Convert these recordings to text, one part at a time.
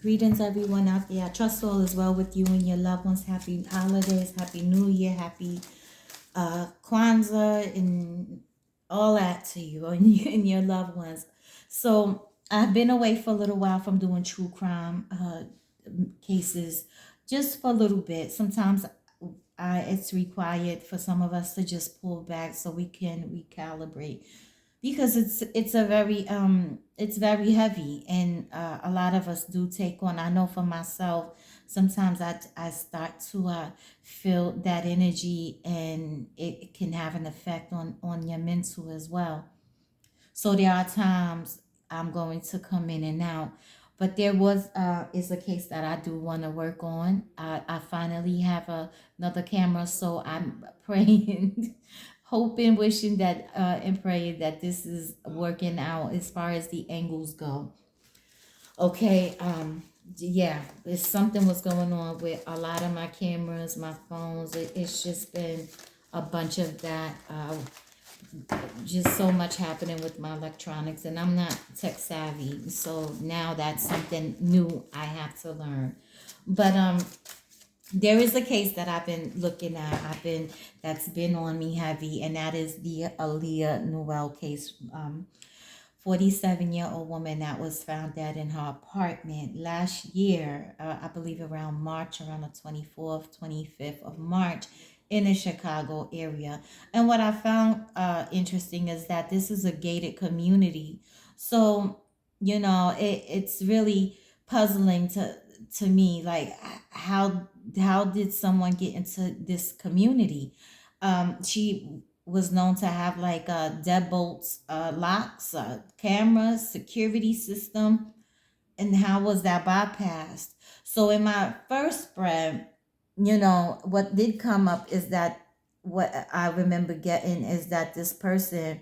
Greetings, everyone out there. I trust all is well with you and your loved ones. Happy holidays, happy New Year, happy Kwanzaa, and all that to you and your loved ones. So I've been away for a little while from doing true crime cases, just for a little bit. Sometimes it's required for some of us to just pull back so we can recalibrate, because it's a very it's very heavy, and a lot of us do take on. I know for myself, sometimes I start to feel that energy, and it can have an effect on your mental as well. So there are times I'm going to come in and out. But there was is a case that I do want to work on. I finally have another camera, so I'm praying, hoping, wishing that and praying that this is working out as far as the angles go. Okay, yeah, there's something was going on with a lot of my cameras, my phones. It's just been a bunch of that. Just so much happening with my electronics, and I'm not tech savvy, so now that's something new I have to learn. But there is a case that I've been looking at. That's been on me heavy, and that is the Aaliyah Newell case. 47-year-old woman that was found dead in her apartment last year, I believe around March, around the 24th, 25th of March, in the Chicago area. And what I found interesting is that this is a gated community. So, it's really puzzling to me, like how did someone get into this community? She was known to have like deadbolts, locks, cameras, security system, and how was that bypassed? So in my first spread, what did come up is that what I remember getting is that this person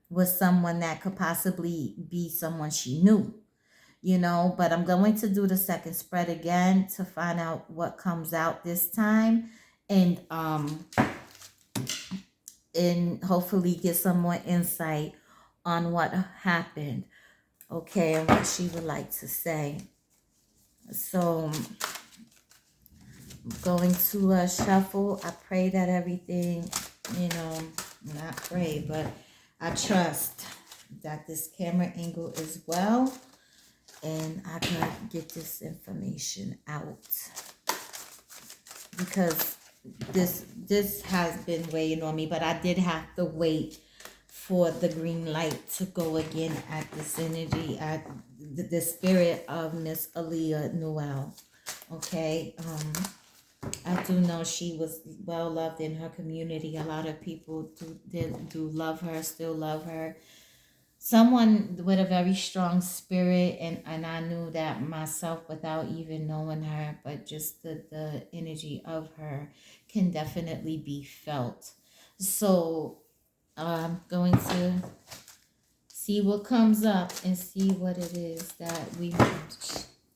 was someone that could possibly be someone she knew. But I'm going to do the second spread again to find out what comes out this time, and hopefully get some more insight on what happened, okay, and what she would like to say. So I'm going to shuffle. I pray that everything, not pray, but I trust that this camera angle is well, and I can get this information out, because this has been weighing on me. But I did have to wait for the green light to go again at this energy, at the spirit of Miss Aaliyah Newell. Okay, I do know she was well loved in her community. A lot of people do love her, still love her. Someone with a very strong spirit, and I knew that myself without even knowing her, but just the energy of her can definitely be felt. So I'm going to see what comes up and see what it is that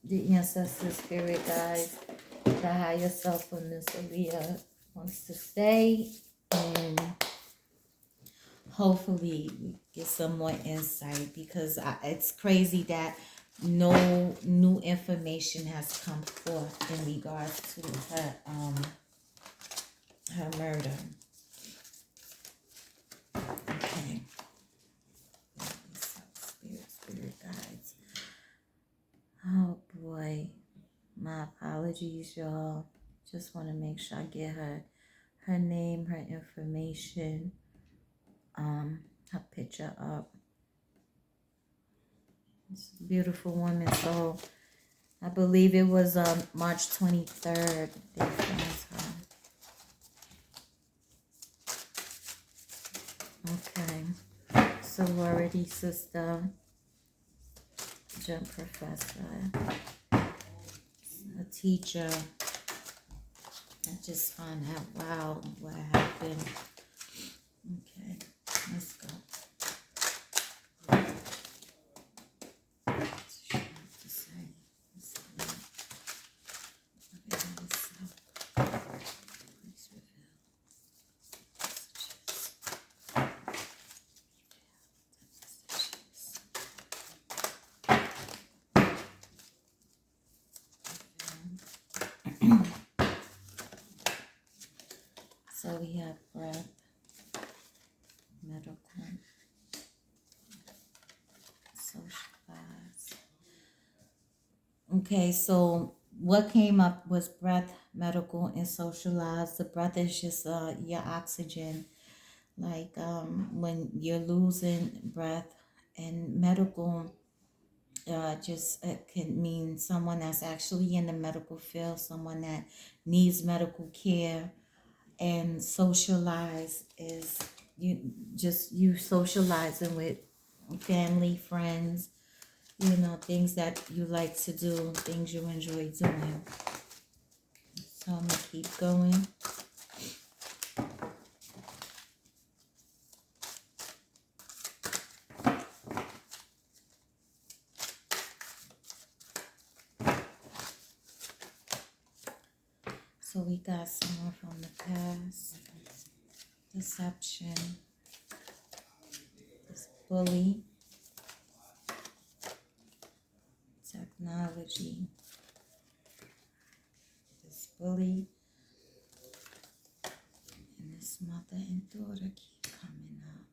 the ancestor spirit guides, the higher self of Miss Aaliyah wants to say, and hopefully we get some more insight, because it's crazy that no new information has come forth in regards to her murder. Okay. Spirit guides. Oh boy. My apologies, y'all. Just want to make sure I get her name, her information, her picture up. It's a beautiful woman. So I believe it was March 23rd they found her. Okay. Sorority sister, jump professor, a teacher. I just find out, wow, what happened. Okay, let's go. So we have breath, medical, socialize. Okay, so what came up was breath, medical, and socialize. The breath is just your oxygen. Like when you're losing breath, and medical just it can mean someone that's actually in the medical field, someone that needs medical care. And socialize is you socializing with family, friends, things that you like to do, things you enjoy doing. So I'm gonna keep going. So we got someone from the past, deception, this bully, technology, this bully, and this mother and daughter keep coming up.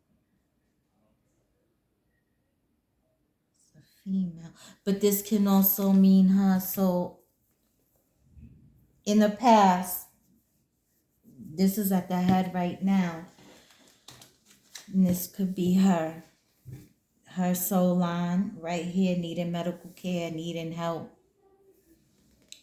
It's a female, but this can also mean her. So in the past, this is at the head right now, and this could be her soul line right here, needing medical care, needing help.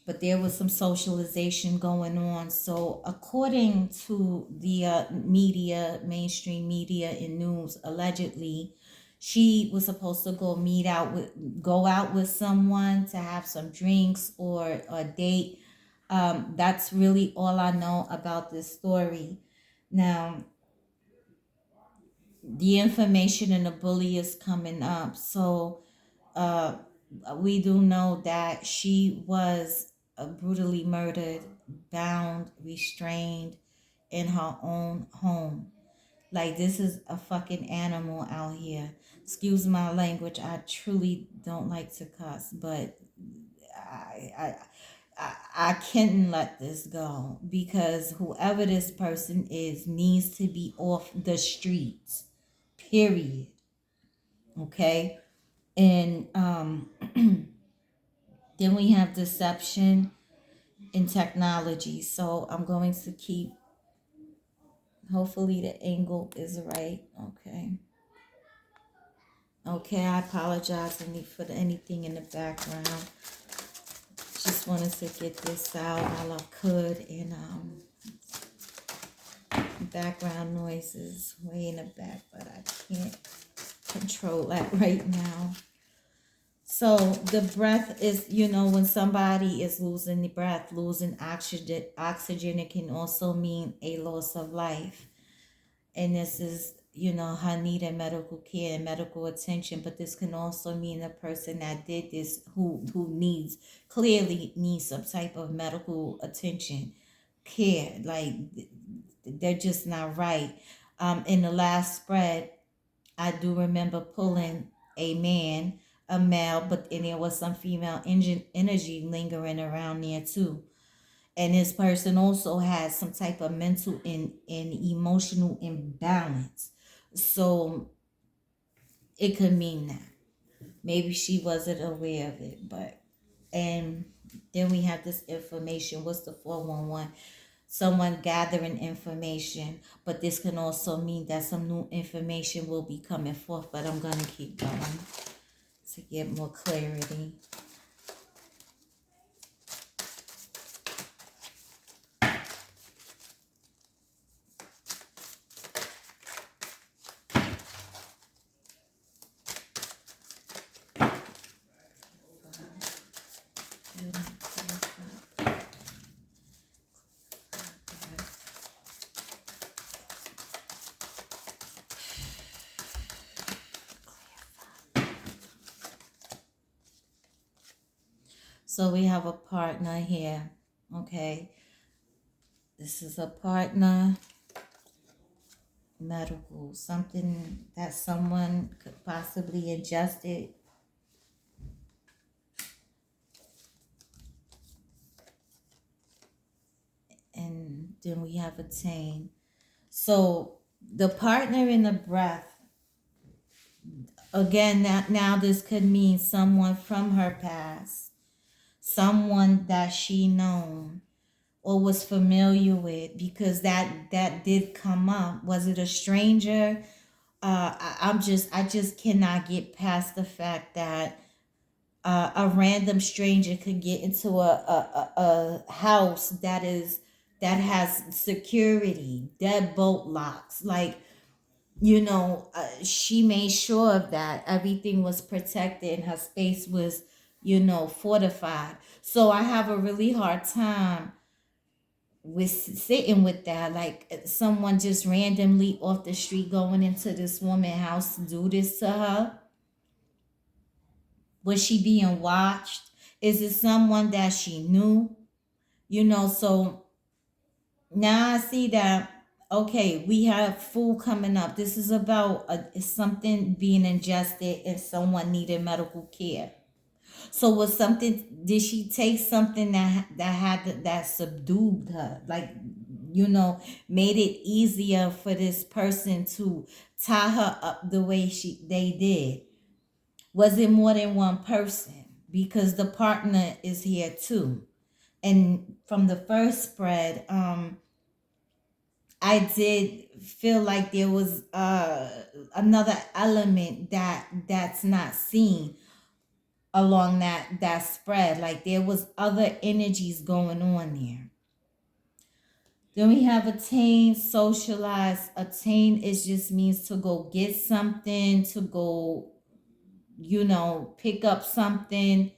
But there was some socialization going on. So according to the media, mainstream media and news, allegedly she was supposed to go out with someone to have some drinks or a date. That's really all I know about this story. Now the information in the bully is coming up. So uh, we do know that she was brutally murdered, bound, restrained in her own home. Like, this is a fucking animal out here. Excuse my language. I truly don't like to cuss, but I, I, I can't let this go, because whoever this person is needs to be off the streets. Period. Okay? And then we have deception in technology. So I'm going to keep, hopefully the angle is right. Okay. Okay, I apologize for anything in the background. Just wanted to get this out while I could. And background noises way in the back, but I can't control that right now. So the breath is, when somebody is losing the breath, losing oxygen, it can also mean a loss of life. And this is, her needing medical care and medical attention. But this can also mean the person that did this, who clearly needs some type of medical attention, care. Like, they're just not right. In the last spread, I do remember pulling a male, but and there was some female energy lingering around there too. And this person also has some type of mental and emotional imbalance. So it could mean that. Maybe she wasn't aware of it, and then we have this information. What's the 411? Someone gathering information, but this can also mean that some new information will be coming forth. But I'm going to keep going to get more clarity. So we have a partner here, okay? This is a partner, medical, something that someone could possibly ingested. Then we have attain. So the partner in the breath, again, now this could mean someone from her past, someone that she known or was familiar with, because that did come up. Was it a stranger? I just cannot get past the fact that a random stranger could get into a house that has security, deadbolt locks. Like, she made sure of that. Everything was protected and her space was, fortified. So I have a really hard time with sitting with that. Like, someone just randomly off the street going into this woman's house to do this to her. Was she being watched? Is it someone that she knew? So now I see that, okay, we have food coming up. This is about something being ingested and someone needed medical care. So was something, did she take something that subdued her? Like, made it easier for this person to tie her up the way they did? Was it more than one person? Because the partner is here too. And from the first spread, I did feel like there was another element that's not seen along that spread. Like, there was other energies going on there. Then we have attain, socialize. Attain, it just means to go get something, to go, pick up something.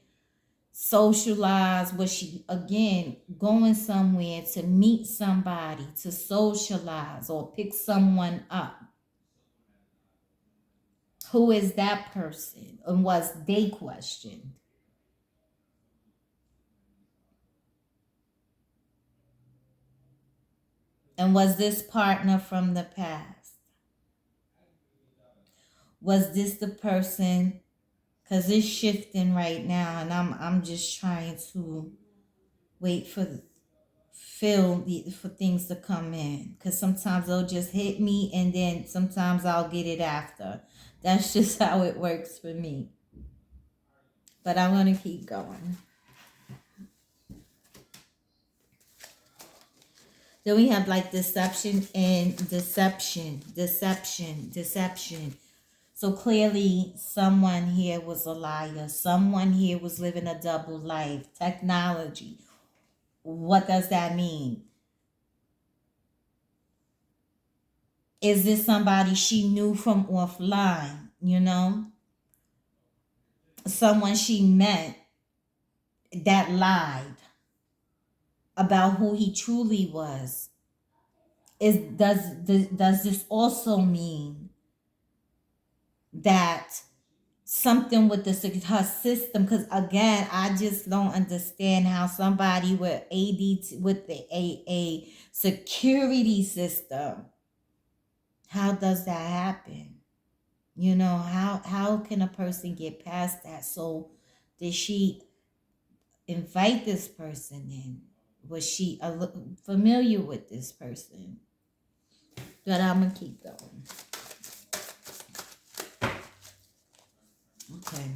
Socialize, was she again going somewhere to meet somebody, to socialize or pick someone up? Who is that person, and was they questioned? And was this partner from the past? Was this the person? Because it's shifting right now, and I'm just trying to wait for things to come in, because sometimes they'll just hit me and then sometimes I'll get it after. That's just how it works for me. But I'm going to keep going. Then we have like deception and deception. So clearly someone here was a liar. Someone here was living a double life. Technology. What does that mean? Is this somebody she knew from offline? Someone she met that lied about who he truly was? Does this also mean that something with her system? Because again, I just don't understand how somebody with with a security system, how does that happen? How can a person get past that? So did she invite this person in? Was she familiar with this person? But I'm gonna keep going. Okay.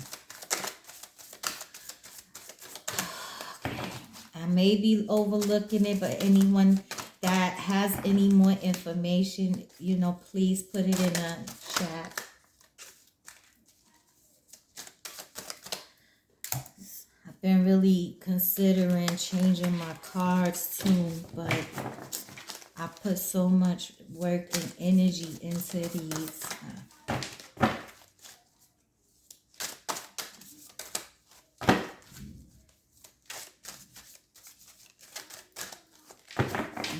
I may be overlooking it, but anyone that has any more information, please put it in the chat. I've been really considering changing my cards too, but I put so much work and energy into these.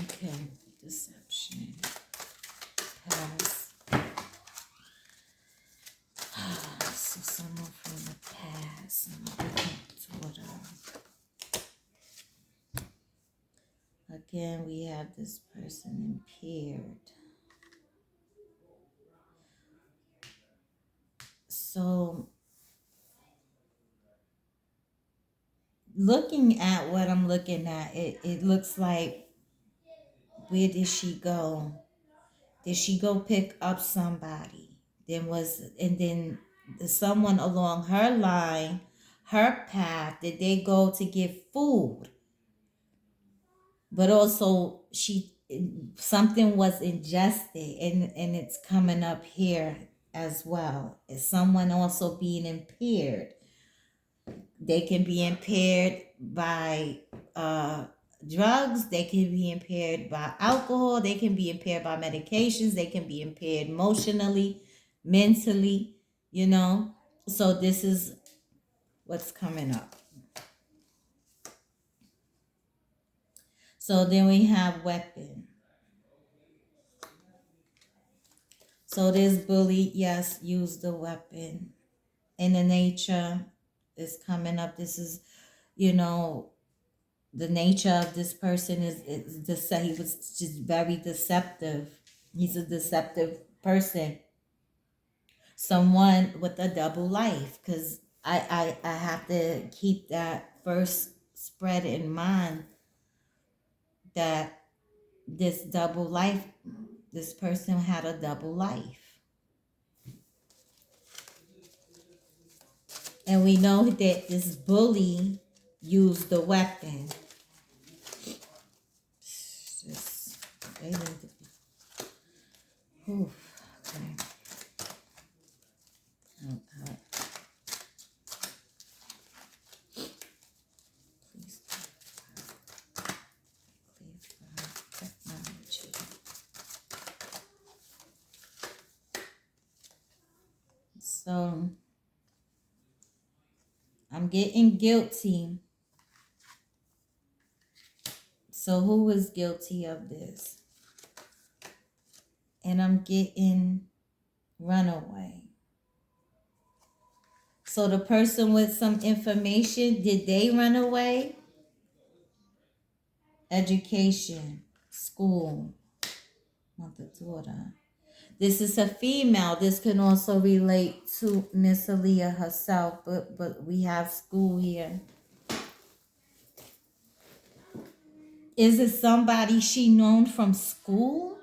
Okay, deception, past. So someone from the past. I'm looking toward again, we have this person impaired. So looking at what I'm looking at, it looks like Where did she go? Did she go pick up somebody? And then someone along her line, her path, did they go to get food? But also something was ingested, and it's coming up here as well. Is someone also being impaired? They can be impaired by drugs, they can be impaired by alcohol, they can be impaired by medications, they can be impaired emotionally, mentally, you know. So this is what's coming up. So then we have weapon. So this bully, yes, used the weapon. And the nature is coming up. This is, you know, the nature of this person he was just very deceptive. He's a deceptive person. Someone with a double life. Because I have to keep that first spread in mind, that this double life, this person had a double life. And we know that this bully used the weapon. Just, they need to be, oof, okay. Please, technology. So I'm getting guilty. So who is guilty of this? And I'm getting runaway. So the person with some information, did they run away? Education, school, mother, daughter. This is a female. This can also relate to Miss Aaliyah herself, but we have school here. Is it somebody she known from school?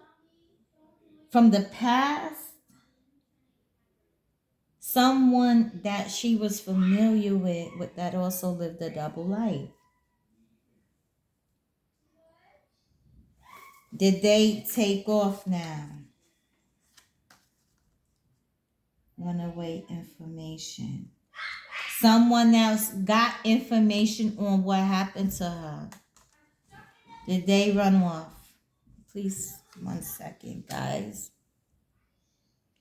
From the past? Someone that she was familiar with that also lived a double life. Did they take off now? Runaway information. Someone else got information on what happened to her. Did they run off? Please, 1 second, guys.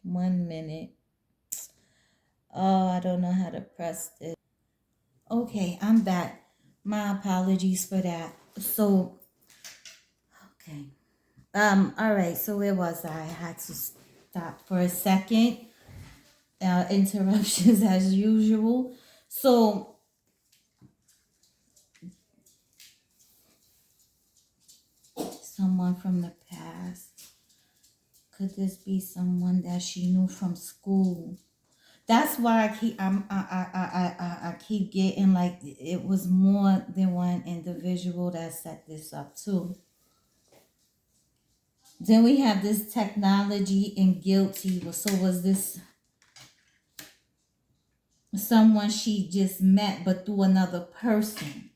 1 minute. Oh, I don't know how to press this. Okay, I'm back. My apologies for that. So, okay. All right, so where was I? I had to stop for a second. Interruptions as usual. So, someone from the past. Could this be someone that she knew from school? That's why I keep getting like it was more than one individual that set this up too. Then we have this technology and guilty. So was this someone she just met but through another person?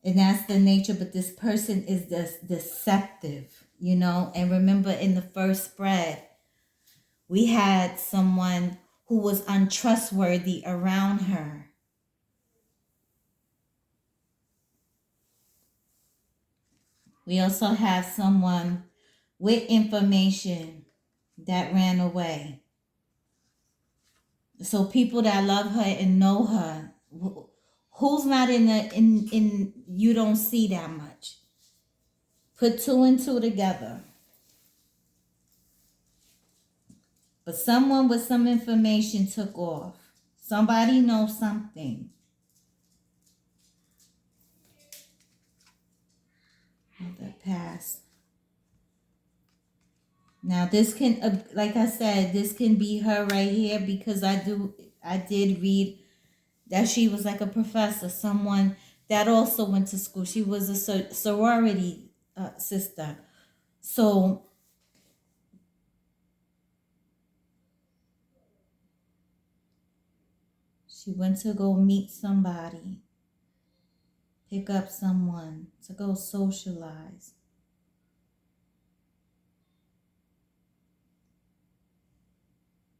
And that's the nature, but this person is this deceptive, you know. And remember, in the first spread, we had someone who was untrustworthy around her. We also have someone with information that ran away. So people that love her and know her, who's not in you don't see that much. Put two and two together. But someone with some information took off. Somebody knows something. The past. Now this can, like I said, this can be her right here, because I did read that she was like a professor, someone that also went to school. She was a sorority sister. So she went to go meet somebody, pick up someone to go socialize.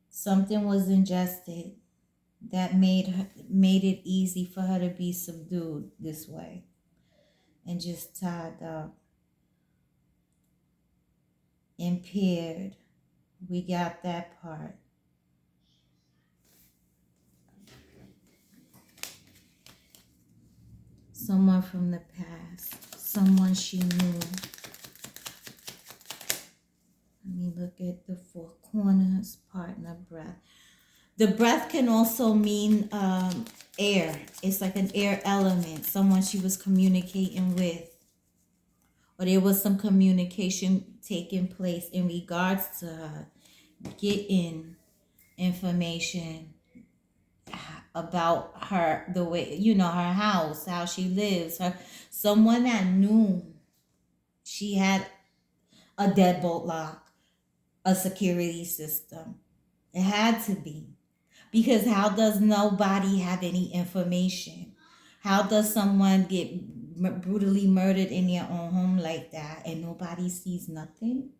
Something was ingested that made it easy for her to be subdued this way and just tied up, impaired. We got that part. Someone from the past, someone she knew. Let me look at the four corners, partner, breath. The breath can also mean air. It's like an air element, someone she was communicating with, or there was some communication taking place in regards to her getting information about her, the way, her house, how she lives, her, someone that knew she had a deadbolt lock, a security system. It had to be. Because how does nobody have any information? How does someone get brutally murdered in their own home like that and nobody sees nothing?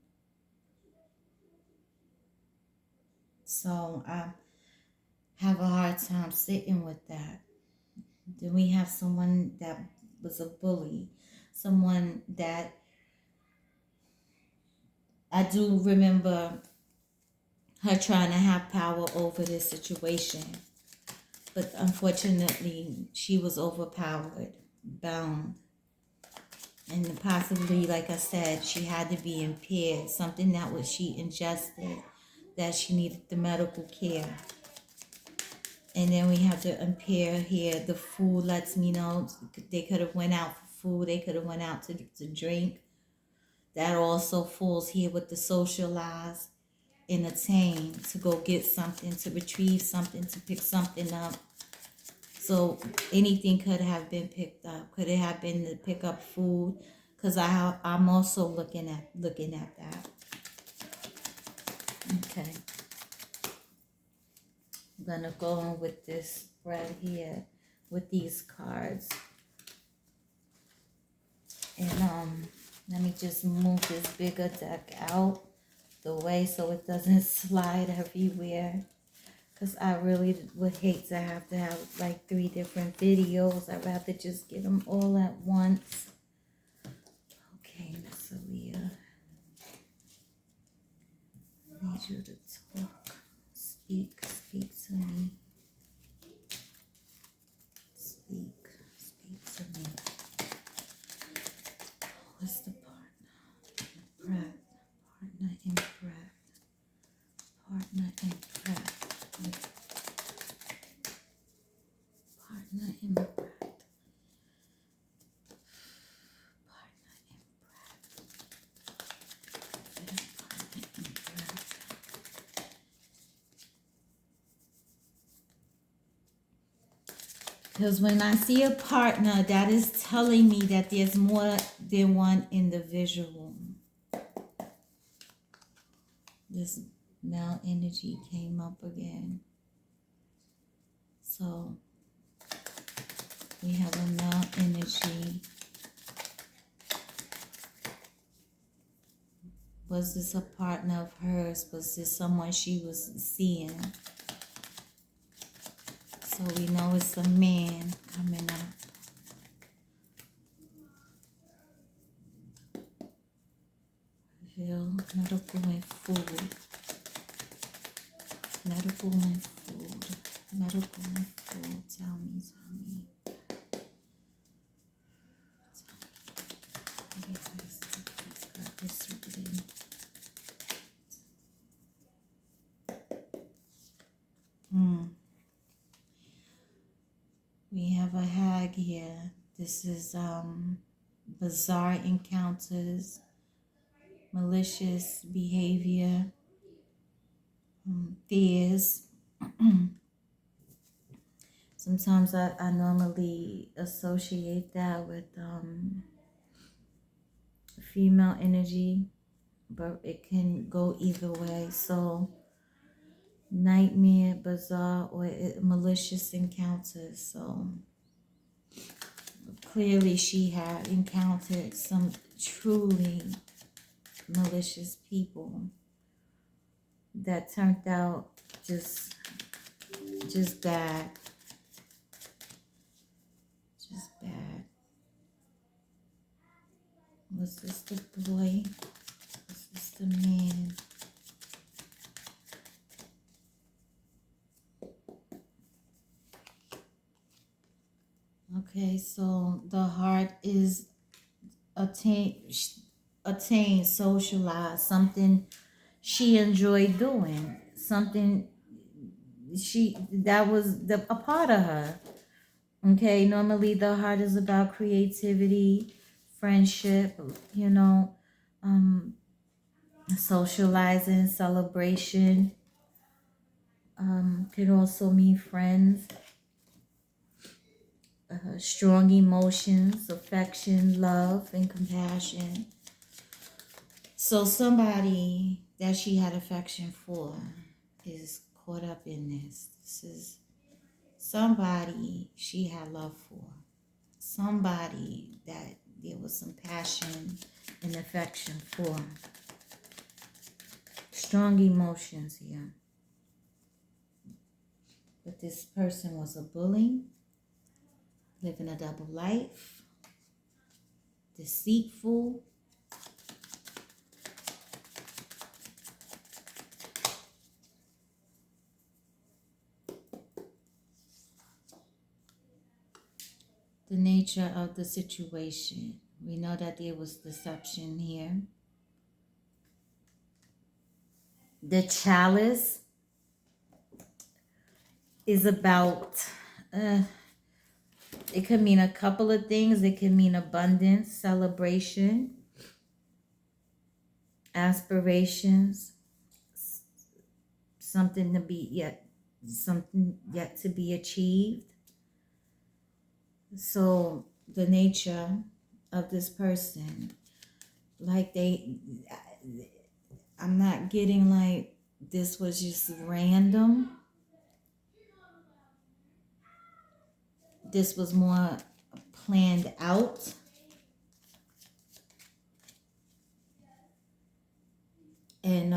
So I have a hard time sitting with that. Then we have someone that was a bully, someone that I do remember her trying to have power over this situation. But unfortunately, she was overpowered, bound, and possibly, like I said, she had to be impaired. Something that was she ingested, that she needed the medical care. And then we have the impair here. The food lets me know they could have went out for food. They could have went out to drink. That also falls here with the socialize, entertain, to go get something, to retrieve something, to pick something up. So anything could have been picked up. Could it have been to pick up food? Because I'm also looking at that. Okay. I'm gonna go on with this spread here with these cards. And let me just move this bigger deck out the way so it doesn't slide everywhere. Because I really would hate to have like 3 different videos. I'd rather just get them all at once. Okay, Miss Aaliyah. I need you to talk. Speak to me. Speak to me. What's the partner? Breath. Partner in breath. Partner in breath. Partner in breath. Partner in breath. Because when I see a partner, that is telling me that there's more than one individual. This male energy came up again. So we have a male energy. Was this a partner of hers? Was this someone she was seeing? So we know it's a man coming up. Reveal medical and food. Medical and food. Medical and food. Tell me. We have a hag here. This is bizarre encounters, malicious behavior, fears. Sometimes I normally associate that with female energy, but it can go either way. So nightmare, bizarre, or malicious encounters. So clearly she had encountered some truly malicious people that turned out just bad. Just bad. Was this the boy? Was this the man? Okay, so the heart is attain, socialize, something she enjoyed doing, something that was a part of her. Okay, normally the heart is about creativity, friendship, um, socializing, celebration. Could also mean friends, strong emotions, affection, love, and compassion. So somebody that she had affection for is caught up in this. This is somebody she had love for. Somebody that there was some passion and affection for. Strong emotions here. But this person was a bully, living a double life, deceitful. The nature of the situation. We know that there was deception here. The chalice is about, it could mean a couple of things. It can mean abundance, celebration, aspirations, something yet to be achieved. So the nature of this person, like I'm not getting like this was just random. This was more planned out. And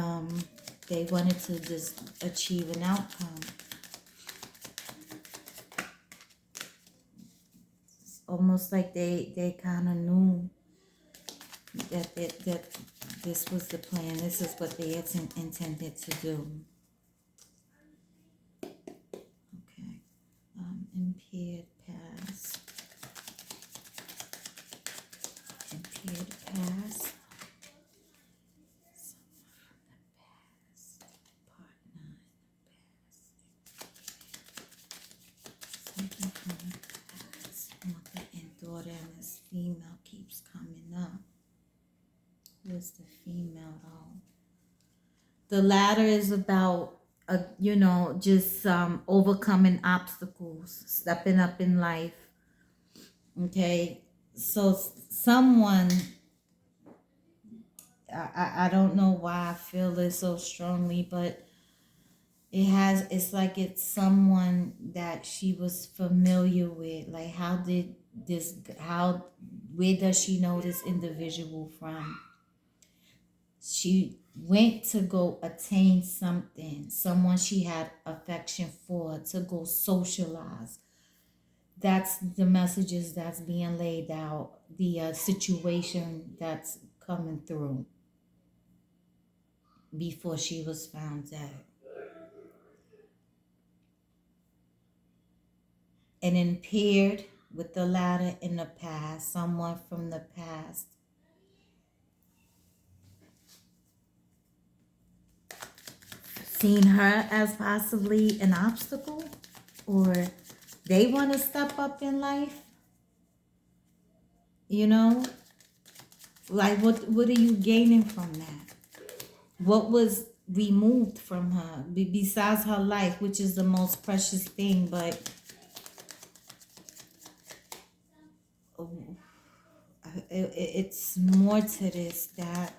they wanted to just achieve an outcome. It's almost like they kind of knew that this was the plan. This is what they had intended to do. Okay. Impaired past. Impaired past. Mother and daughter, and this female keeps coming up. Where's the female though? The latter is about just overcoming obstacles, stepping up in life. Okay, so someone, I don't know why I feel this so strongly, but it's like it's someone that she was familiar with. Like, where does she know this individual from? She went to go attain something, someone she had affection for, to go socialize. That's the messages that's being laid out, the situation that's coming through before she was found dead. And impaired with the latter in the past, someone from the past. Seen her as possibly an obstacle, or they want to step up in life. Like what are you gaining from that? What was removed from her besides her life, which is the most precious thing? But it's more to this that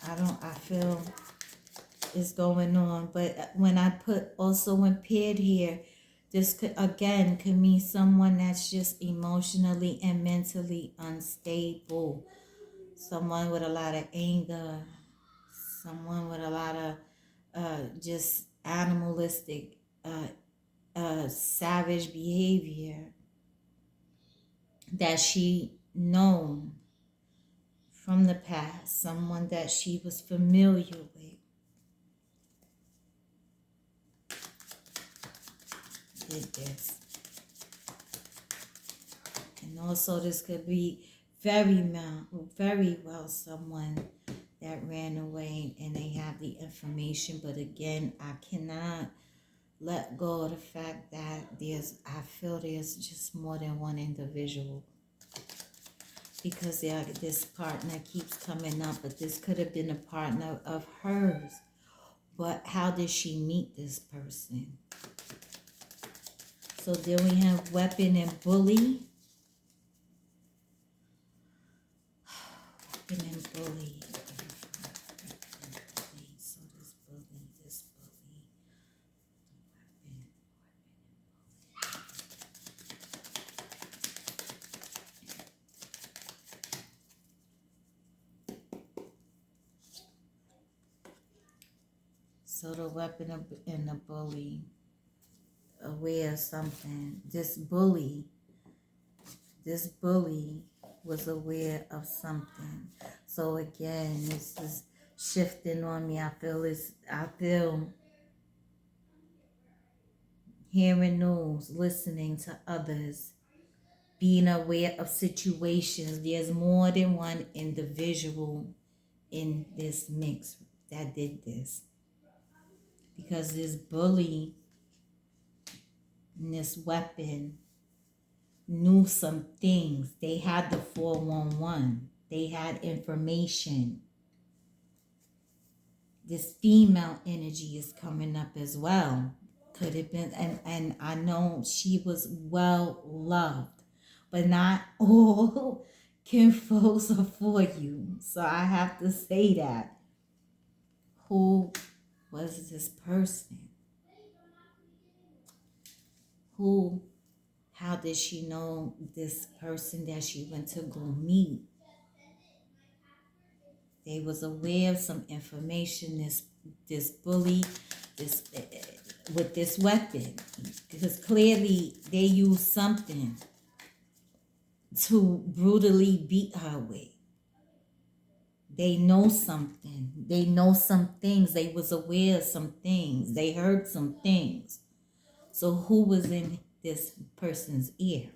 I feel is going on. But when I put also impaired here, this could again could mean someone that's just emotionally and mentally unstable, someone with a lot of anger, someone with a lot of just animalistic, savage behavior that she known from the past, someone that she was familiar with did this. And also this could be very well someone that ran away and they have the information. But again, I cannot let go of the fact that I feel there's just more than one individual, because this partner keeps coming up, but this could have been a partner of hers. But how did she meet this person? So then we have weapon and bully. Weapon and bully. So this bully. So the weapon and the bully, aware of something. This bully was aware of something. So again, this is shifting on me. I feel hearing news, listening to others, being aware of situations. There's more than one individual in this mix that did this. Because this bully and this weapon knew some things. They had the 411. They had information. This female energy is coming up as well. Could have been, and I know she was well loved, but not all kinfolks are for you. So I have to say that. Who was this person? How did she know this person that she went to go meet? They was aware of some information, this bully, this with this weapon. Because clearly they used something to brutally beat her with. They know something. They know some things. They was aware of some things. They heard some things. So who was in this person's ear?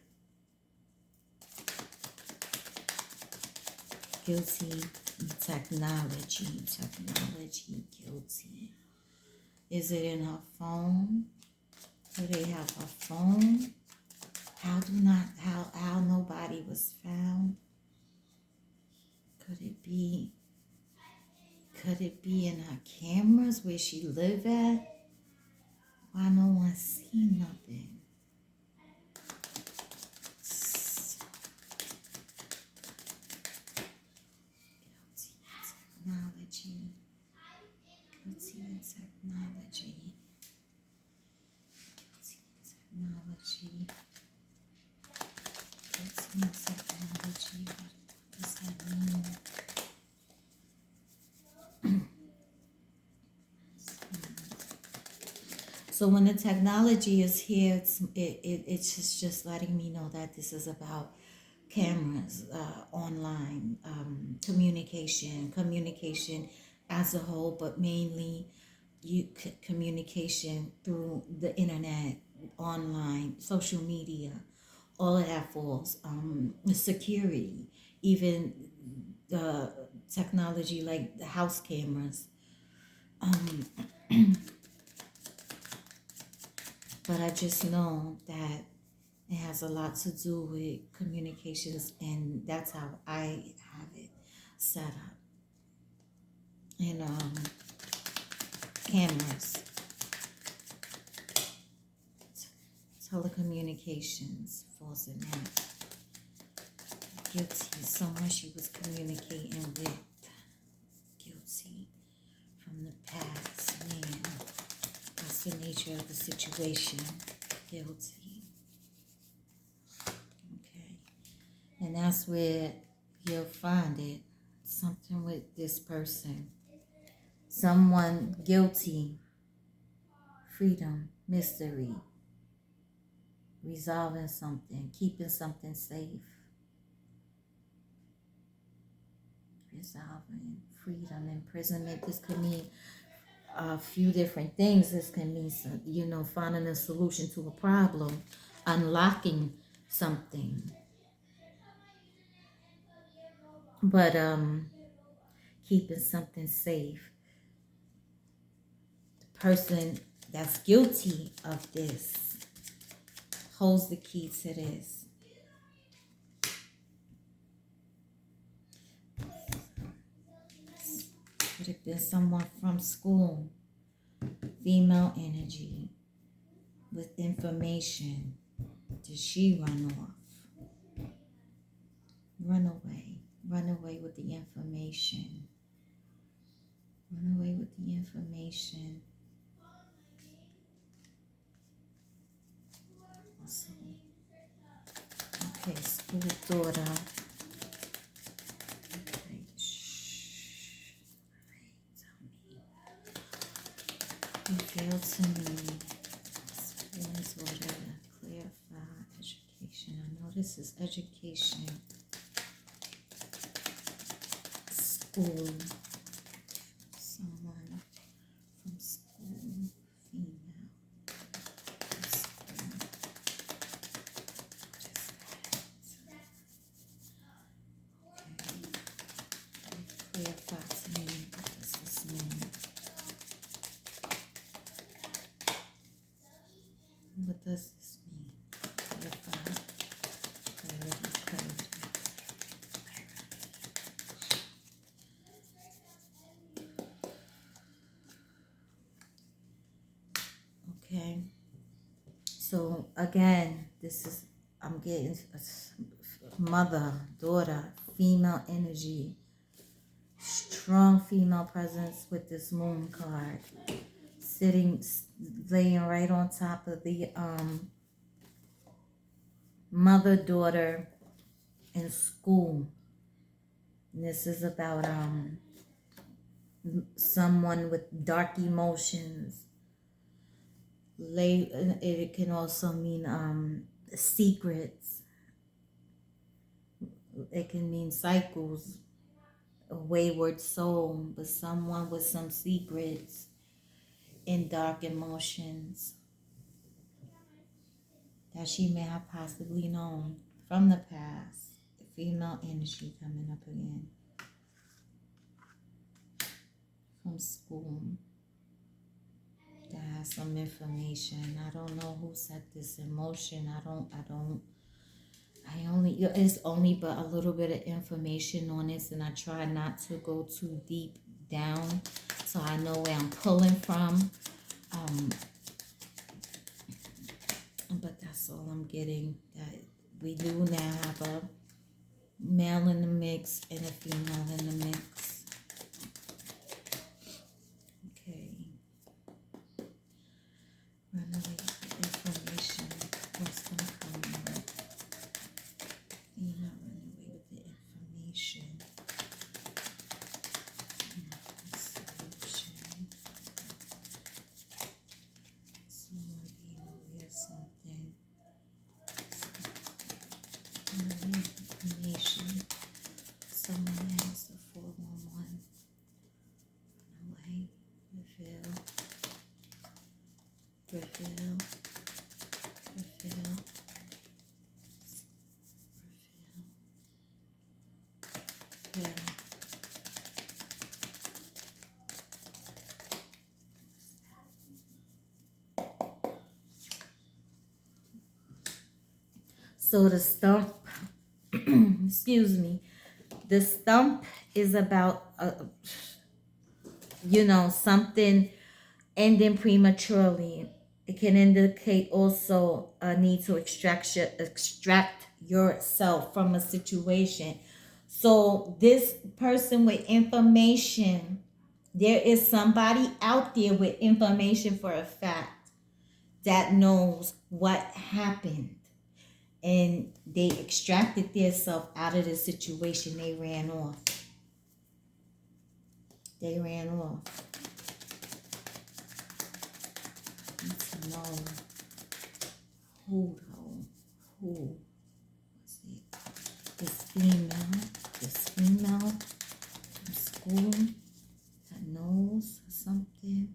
Guilty technology, guilty. Is it in her phone? Do they have a phone? How nobody was found? Could it be in her cameras where she live at? Why no one see nothing? Guilty technology. What does that mean? So when the technology is here, it's just letting me know that this is about cameras, online, communication as a whole, but mainly communication through the internet, online, social media. All of that falls. Security, even technology like the house cameras. But I just know that it has a lot to do with communications, and that's how I have it set up. And cameras, telecommunications falls in that. Guilty. Someone she was communicating with. Guilty from the past. Man, that's the nature of the situation. Guilty. Okay. And that's where you'll find it. Something with this person. Someone guilty. Freedom. Mystery. Resolving something. Keeping something safe. Resolving. Freedom. Imprisonment. This could mean a few different things. This can mean, finding a solution to a problem. Unlocking something. But keeping something safe. The person that's guilty of this holds the key to this. Could have been someone from school. Female energy with information. Did she run off? Run away. Run away with the information. Run away with the information. Also, okay, school daughter. Okay, reveal to me. School's order. Clarify. Education. I know this is education. School. Someone from school. Female. School. Okay. Clarify to me. What does this mean? What does this mean? Clarify. Clarity. Okay. So again, I'm getting mother, daughter, female energy, strong female presence with this moon card. Laying right on top of the mother, daughter, in school. And this is about someone with dark emotions. It can also mean secrets. It can mean cycles, a wayward soul, but someone with some secrets and dark emotions that she may have possibly known from the past. Female energy coming up again. From school. That has some information. I don't know who set this in motion. It's only but a little bit of information on this, and I try not to go too deep down so I know where I'm pulling from. But that's all I'm getting. That we do now have a male in the mix and a female in the mix. Okay. Run away with information. What's going to come in? Run away with the information. Solution. Someone being aware of something. Information. Someone has the 411. Run away. Reveal. Reveal. Reveal. Reveal. So the stump, excuse me, the stump is about, something ending prematurely. It can indicate also a need to extract yourself from a situation. So this person with information, there is somebody out there with information for a fact that knows what happened, and they extracted themselves out of the situation. They ran off. They ran off. Need to know who though. Who was it? This female from school that knows something.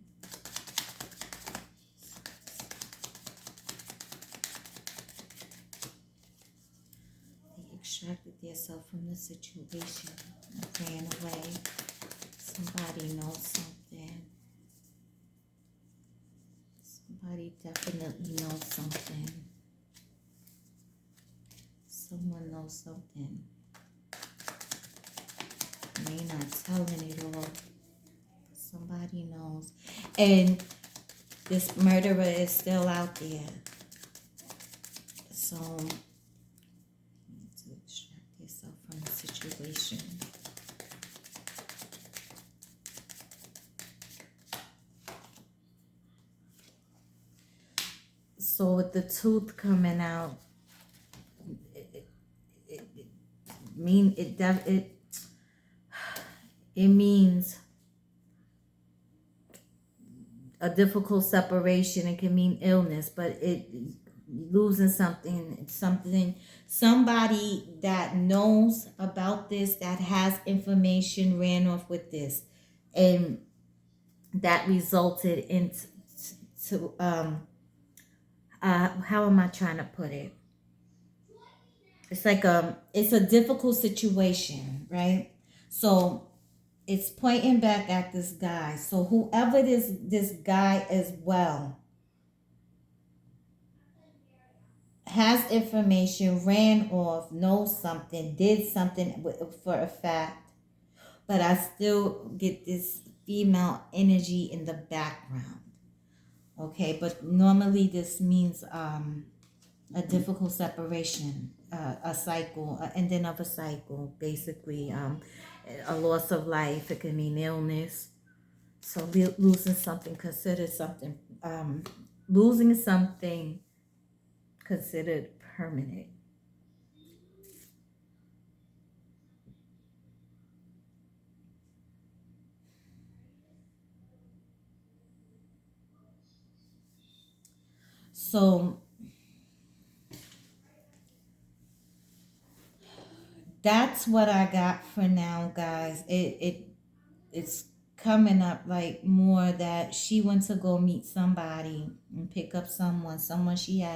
They extracted themselves from the situation and ran away. Somebody knows something. Somebody definitely knows something. Someone knows something. May not telling it all. Somebody knows. And this murderer is still out there. So you need to extract yourself from the situation. So with the tooth coming out, it means a difficult separation. It can mean illness, but it losing somebody that knows about this, that has information, ran off with this, and that resulted in how am I trying to put it? It's like it's a difficult situation, right? So it's pointing back at this guy. So whoever this guy as well has information, ran off, knows something, did something for a fact, but I still get this female energy in the background. Okay, but normally this means a difficult separation, a cycle, ending of a cycle, basically, a loss of life. It can mean illness. So losing something considered something, losing something considered permanent. So that's what I got for now, guys. It's coming up like more that she went to go meet somebody and pick up someone she had